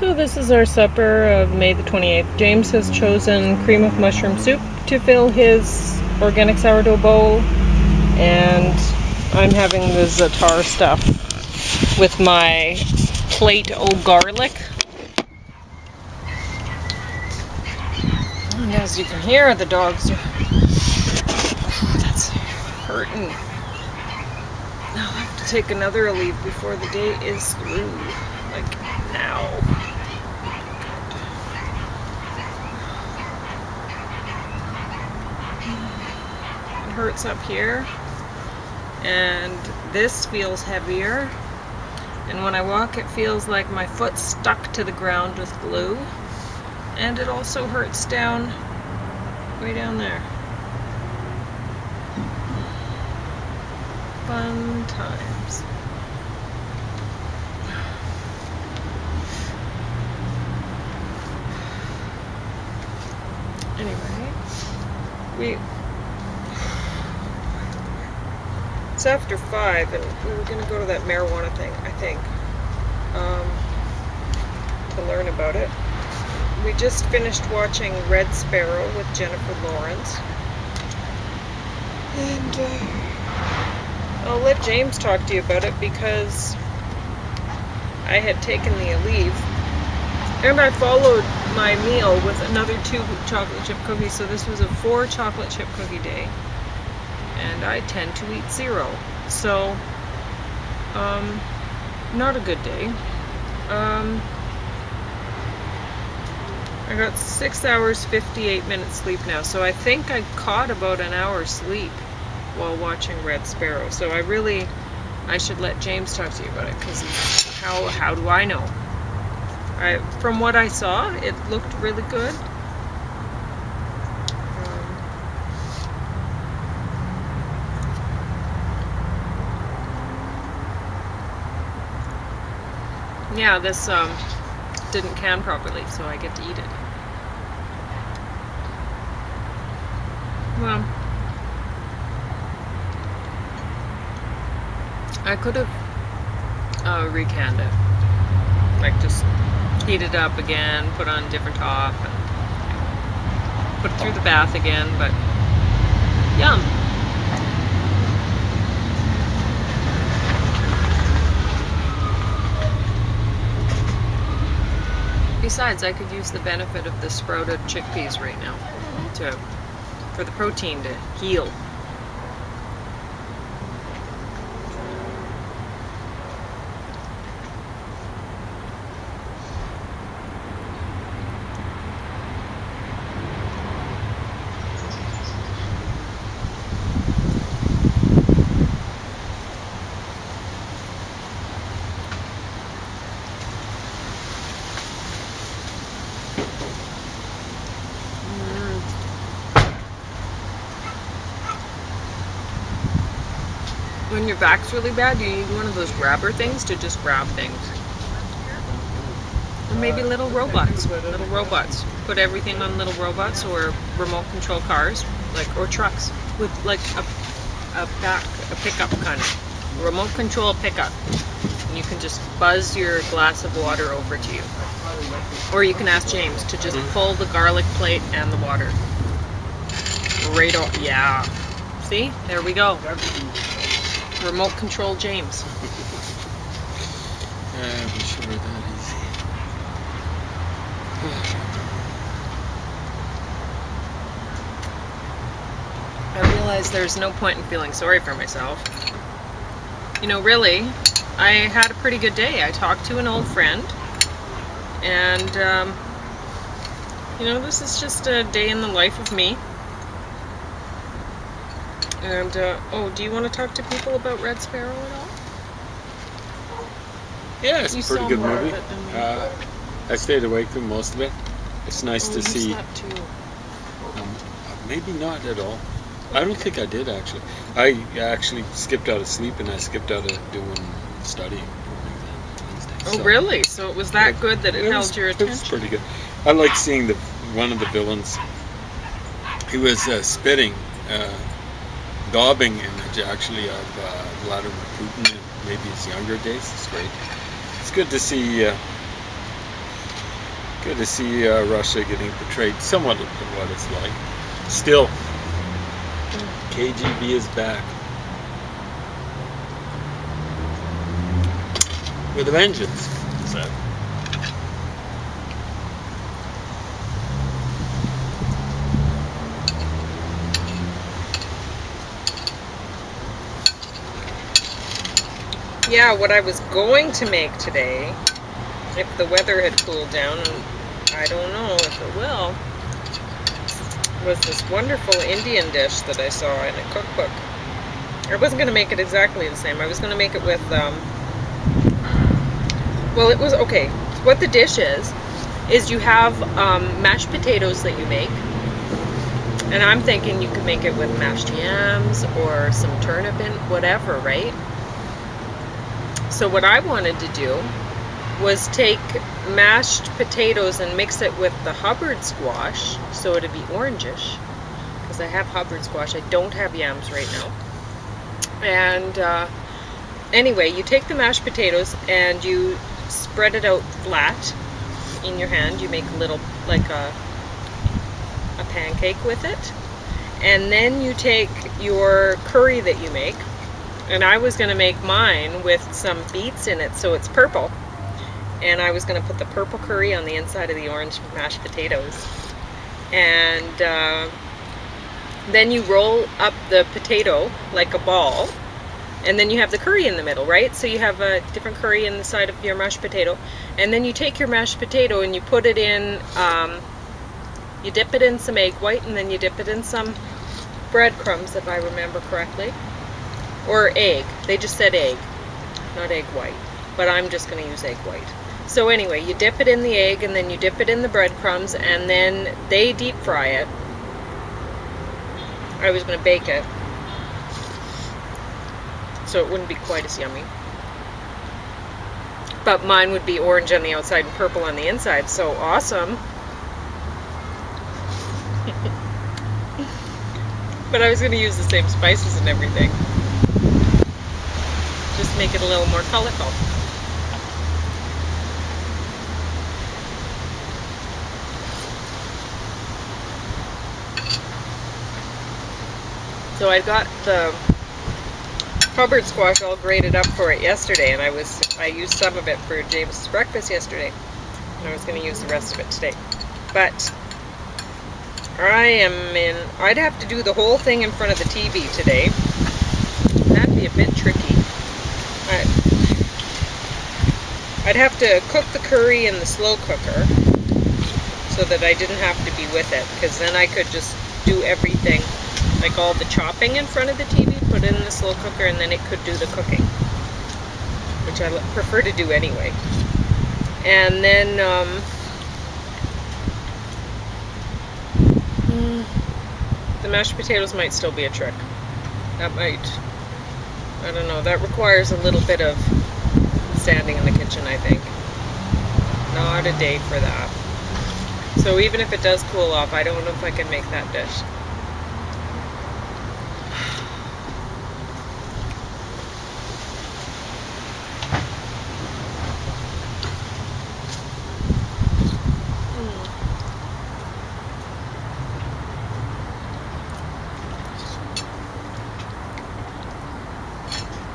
So this is our supper of May the 28th. James has chosen cream of mushroom soup to fill his organic sourdough bowl, and I'm having the za'atar stuff with my plate o' garlic. And as you can hear, the dogs are... that's hurting. Now I have to take another leave before the day is through. Like now. It hurts up here, and this feels heavier, and when I walk it feels like my foot's stuck to the ground with glue, and it also hurts down, way down there. Fun times. Anyway, it's after 5, and we were going to go to that marijuana thing, I think, to learn about it. We just finished watching Red Sparrow with Jennifer Lawrence, and I'll let James talk to you about it because I had taken the leave, and I followed my meal with another 2 chocolate chip cookies, so this was a 4 chocolate chip cookie day. And I tend to eat 0, so not a good day. I got 6 hours 58 minutes sleep now, so I think I caught about an hour's sleep while watching Red Sparrow. So I should let James talk to you about it, because how do I know? From what I saw, it looked really good. Yeah, this didn't can properly, so I get to eat it. Well, I could have recanned it, like just heat it up again, put on a different top, and put it through the bath again, but yum. Besides, I could use the benefit of the sprouted chickpeas right now for the protein to heal. When your back's really bad, you need one of those grabber things to just grab things. Or maybe little robots. Put everything on little robots or remote control cars, or trucks with like a pickup kind of remote control pickup. And you can just buzz your glass of water over to you. Or you can ask James to just pull the garlic plate and the water. Right on. Yeah. See? There we go. Remote control James. Yeah, I'm sure that easy. I realize there's no point in feeling sorry for myself. You know, really, I had a pretty good day. I talked to an old friend, and you know, this is just a day in the life of me. And, do you want to talk to people about Red Sparrow at all? Yeah, it's a pretty good movie. I stayed awake through most of it. It's nice to see. Slept too. Maybe not at all. I don't think I did, actually. I actually skipped out of sleep, and I skipped out of studying. Oh, really? So it was that good that it held your attention? It was pretty good. I liked seeing one of the villains. He was spitting, daubing image actually of Vladimir Putin in maybe his younger days. It's great. It's good to see Good to see Russia getting portrayed somewhat of what it's like. Still, KGB is back with a vengeance. So. Yeah, what I was going to make today, if the weather had cooled down, and I don't know if it will, was this wonderful Indian dish that I saw in a cookbook. I wasn't going to make it exactly the same. I was going to make it with, well, it was, okay, what the dish is you have mashed potatoes that you make, and I'm thinking you could make it with mashed yams or some turnip in, whatever, right? So what I wanted to do was take mashed potatoes and mix it with the Hubbard squash, so it'd be orangish, because I have Hubbard squash. I don't have yams right now. And anyway, you take the mashed potatoes and you spread it out flat in your hand. You make a little, like a pancake with it. And then you take your curry that you make, and I was going to make mine with some beets in it, so it's purple. And I was going to put the purple curry on the inside of the orange mashed potatoes. And then you roll up the potato like a ball, and then you have the curry in the middle, right? So you have a different curry in the side of your mashed potato. And then you take your mashed potato and you put it in, you dip it in some egg white, and then you dip it in some breadcrumbs, if I remember correctly. Or egg. They just said egg, not egg white. But I'm just going to use egg white. So anyway, you dip it in the egg, and then you dip it in the breadcrumbs, and then they deep fry it. I was going to bake it, so it wouldn't be quite as yummy. But mine would be orange on the outside and purple on the inside, so awesome. But I was going to use the same spices and everything. Just make it a little more colorful. So I got the Hubbard squash all grated up for it yesterday, and I used some of it for James' breakfast yesterday, and I was going to use the rest of it today. But I'd have to do the whole thing in front of the TV today. That'd be a bit tricky. I'd have to cook the curry in the slow cooker so that I didn't have to be with it, because then I could just do everything, like all the chopping in front of the TV, put it in the slow cooker, and then it could do the cooking, which I prefer to do anyway. And then the mashed potatoes might still be a trick. That might, I don't know, that requires a little bit of standing in the kitchen, I think. Not a day for that. So even if it does cool off, I don't know if I can make that dish.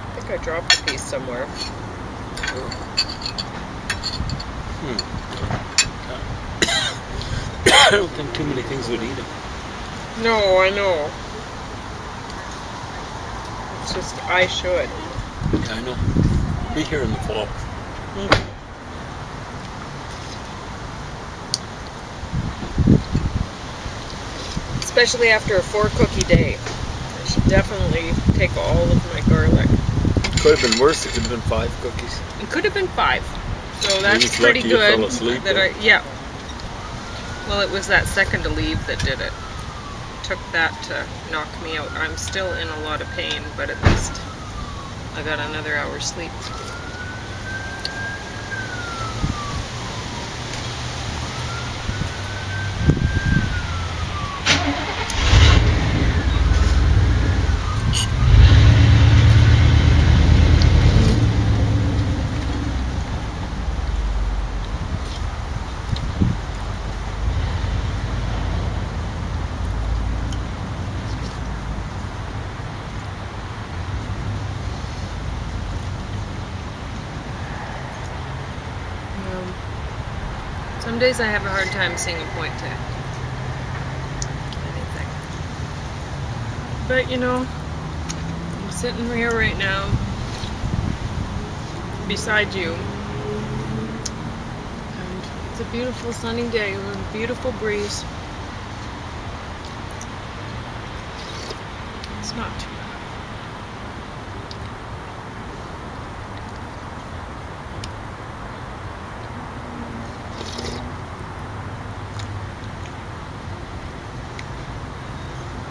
I think I dropped a piece somewhere. I don't think too many things would eat it. No, I know. It's just, I should. I know. Be here in the fall. Especially after a 4-cookie day. I should definitely take all of my garlic. Could have been worse. It could have been 5 cookies. It could have been 5. So that's it's pretty lucky you good. fell asleep, That yeah. Well, it was that second to leave that did it. Took that to knock me out. I'm still in a lot of pain, but at least I got another hour's sleep. Some days I have a hard time seeing a point to anything. But you know, I'm sitting here right now beside you. And it's a beautiful sunny day with a beautiful breeze. It's not too bad.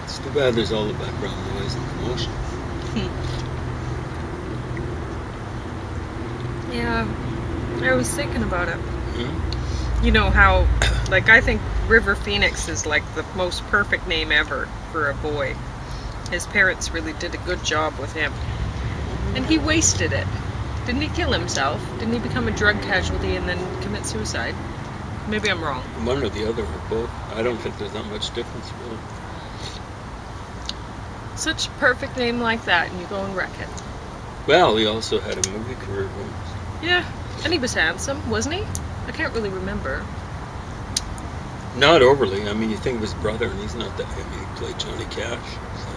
It's too bad there's all the background noise and commotion. Yeah, I was thinking about it. Hmm? You know how, like, I think River Phoenix is like the most perfect name ever for a boy. His parents really did a good job with him. And he wasted it. Didn't he kill himself? Didn't he become a drug casualty and then commit suicide? Maybe I'm wrong. One or the other, or both. I don't think there's that much difference, really. Such a perfect name like that, and you go and wreck it. Well, he also had a movie career once. Yeah, and he was handsome, wasn't he? I can't really remember. Not overly. I mean, you think of his brother, and he's not that. I mean, he played Johnny Cash. So.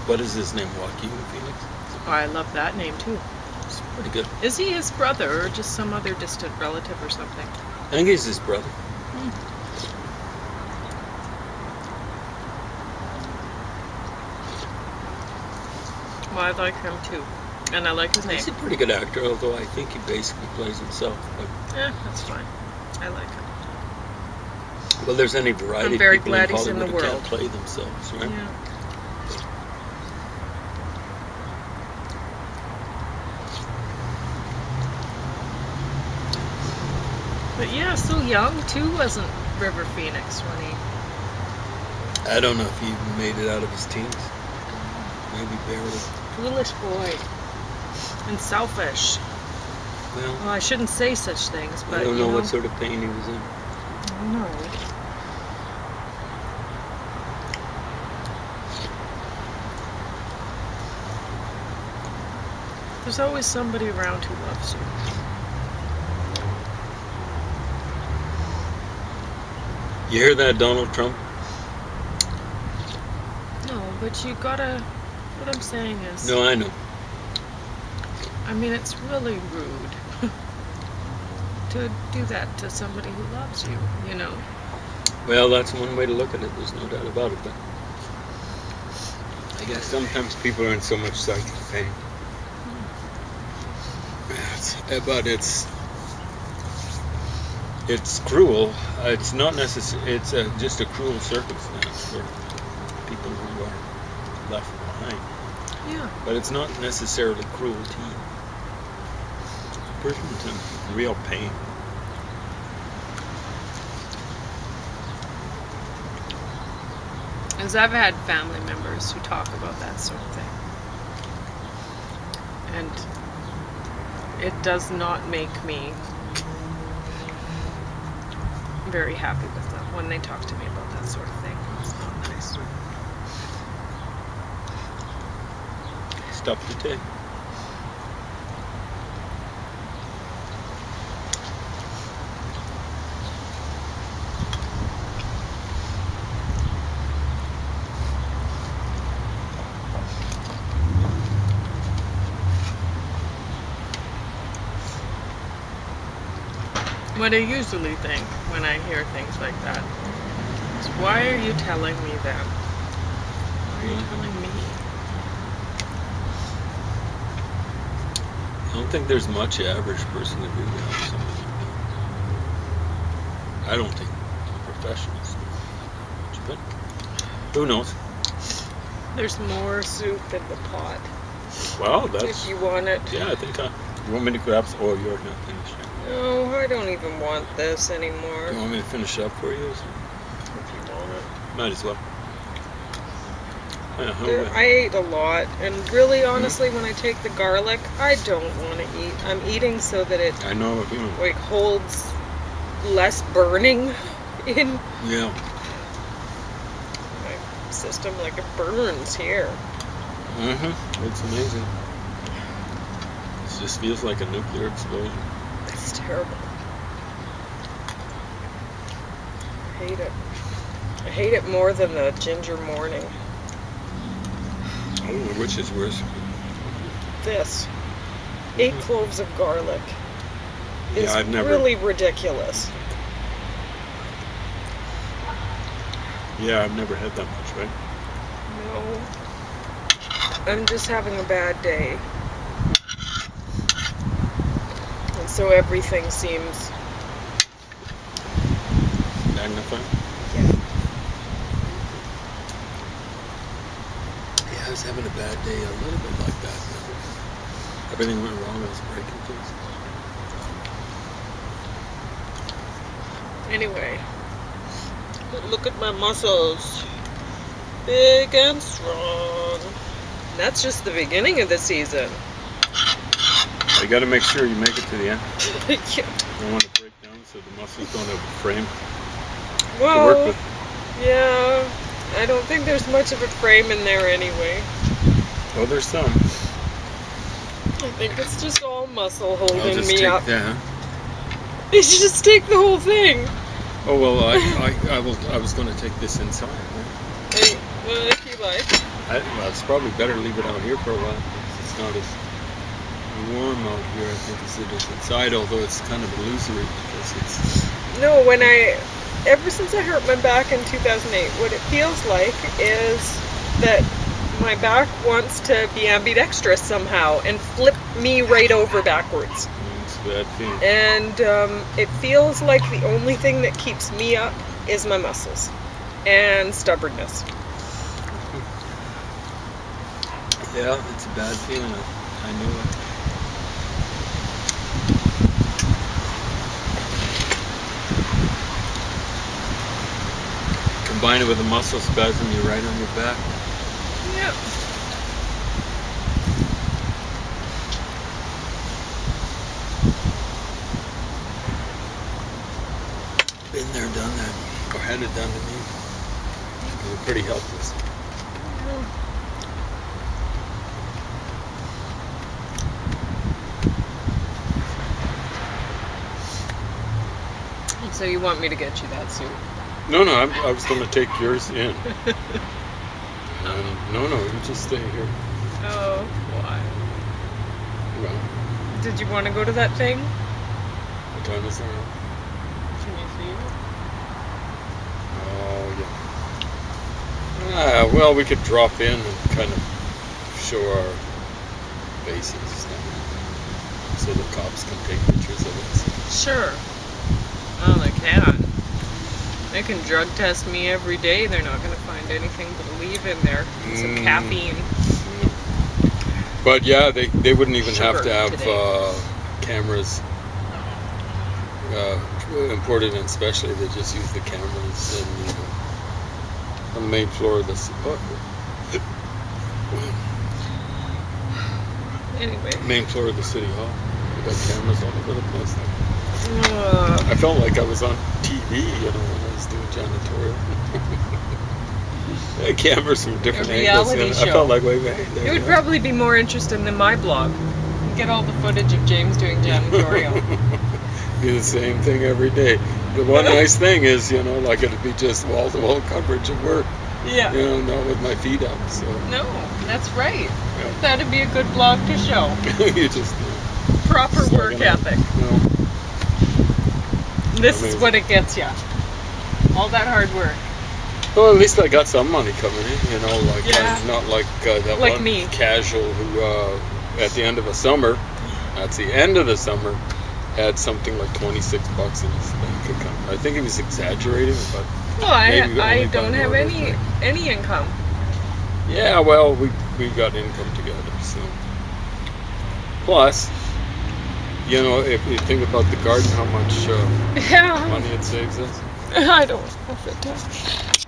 What is his name? Joaquin Phoenix? Oh, I love that name too. It's pretty good. Is he his brother or just some other distant relative or something? I think he's his brother. Well, I like him too. And I like his name. He's a pretty good actor, although I think he basically plays himself. But, That's fine. I like him. well, there's any variety I'm very of people glad in he's in Hollywood the who world. can't play themselves, right? Yeah. But yeah, so young too, wasn't River Phoenix when he... I don't know if he even made it out of his teens. Maybe barely. Foolish boy. And selfish. Well, Well, I shouldn't say such things, but I don't know what sort of pain he was in. I don't know. There's always somebody around who loves you. You hear that, Donald Trump? No, but you gotta... What I'm saying is... No, I know. I mean, it's really rude to do that to somebody who loves you, you know? Well, that's one way to look at it. There's no doubt about it. But I guess sometimes people are in so much psychic pain. But it's cruel. It's not necessary. It's just a cruel circumstance for people who are left behind. Yeah. But it's not necessarily cruelty. A person's in real pain. Because I've had family members who talk about that sort of thing. And it does not make me very happy with them when they talk to me about that sort of thing. It's not nice. It's tough to take. What I usually think when I hear things like that is, why are you telling me them? Why are you telling me? I don't think there's much average person that really knows something like that. I don't think professionals know much, but who knows? There's more soup in the pot. Well, that's... If you want it. Yeah, I think you want me to grab some... Oh, you're not finished yet. No, I don't even want this anymore. You want me to finish up for you? If you want it. Might as well. Yeah, I ate a lot, and really, honestly, when I take the garlic, I don't want to eat. I'm eating so that it I know what you mean. like holds less burning in Yeah. my system. Like it burns here. It's amazing. Just feels like a nuclear explosion. It's terrible. I hate it. I hate it more than the ginger morning. I don't know which is worse. This 8 cloves of garlic is I've never. really ridiculous. Yeah, I've never had that much, right? No. I'm just having a bad day. And so everything seems... Magnified? Yeah. Yeah, I was having a bad day, a little bit like that. Everything went wrong, I was breaking things. Anyway, look at my muscles. Big and strong. And that's just the beginning of the season. You got to make sure you make it to the end. Yeah. You don't want to break down so the muscles don't have a frame to Well, work with. yeah, I don't think there's much of a frame in there anyway. Well, there's some. I think it's just all muscle I'll holding just me take up. that. You should just take the whole thing. Oh well, I was going to take this inside. Right? Hey, well, if you like. Well, it's probably better to leave it out here for a while. It's not as warm out here, I think, as it is inside. Although it's kind of illusory because it's. No, ever since I hurt my back in 2008, what it feels like is that my back wants to be ambidextrous somehow and flip me right over backwards. It's a bad feeling. And it feels like the only thing that keeps me up is my muscles and stubbornness. Yeah, it's a bad feeling. I knew it. Combine it with a muscle spasm, you're right on your back. Yep. Been there, done that. Or had it done to me. You were pretty helpless. So you want me to get you that suit? No, I was going to take yours in. No, you just stay here. Oh, why? Well, Did you want to go to that thing? what time is it now? Can you see it? Oh, yeah. Well, we could drop in and kind of show our faces so the cops can take pictures of us. Sure. Well, they can. They can drug test me every day. They're not going to find anything but a leave in there. Some caffeine. But yeah, they wouldn't even have to have today. cameras imported in specially. They just use the cameras on the main floor of the main floor of the city hall. We got cameras all over the place. I felt like I was on TV, when I was doing janitorial. Cameras from different angles. reality I show. felt like, wait, It would probably be more interesting than my blog. Get all the footage of James doing janitorial. Do the same thing every day. The one nice thing is, like it'd be just wall-to-wall coverage of work. Yeah. Not with my feet up. So No, that's right. Yeah. That'd be a good blog to show. you just Proper Just work looking at- ethic. This is Amazing. what it gets you. All that hard work. Well, at least I got some money coming in. Yeah. Not like that Like one me. casual who, at the end of the summer, that's the end of the summer, had something like $26 in his bank account. I think he was exaggerating, but Well, Maybe I only don't by have order any thing. income. yeah, well, we got income together. So plus, if you think about the garden, how much Yeah. money it saves us. I don't have the time.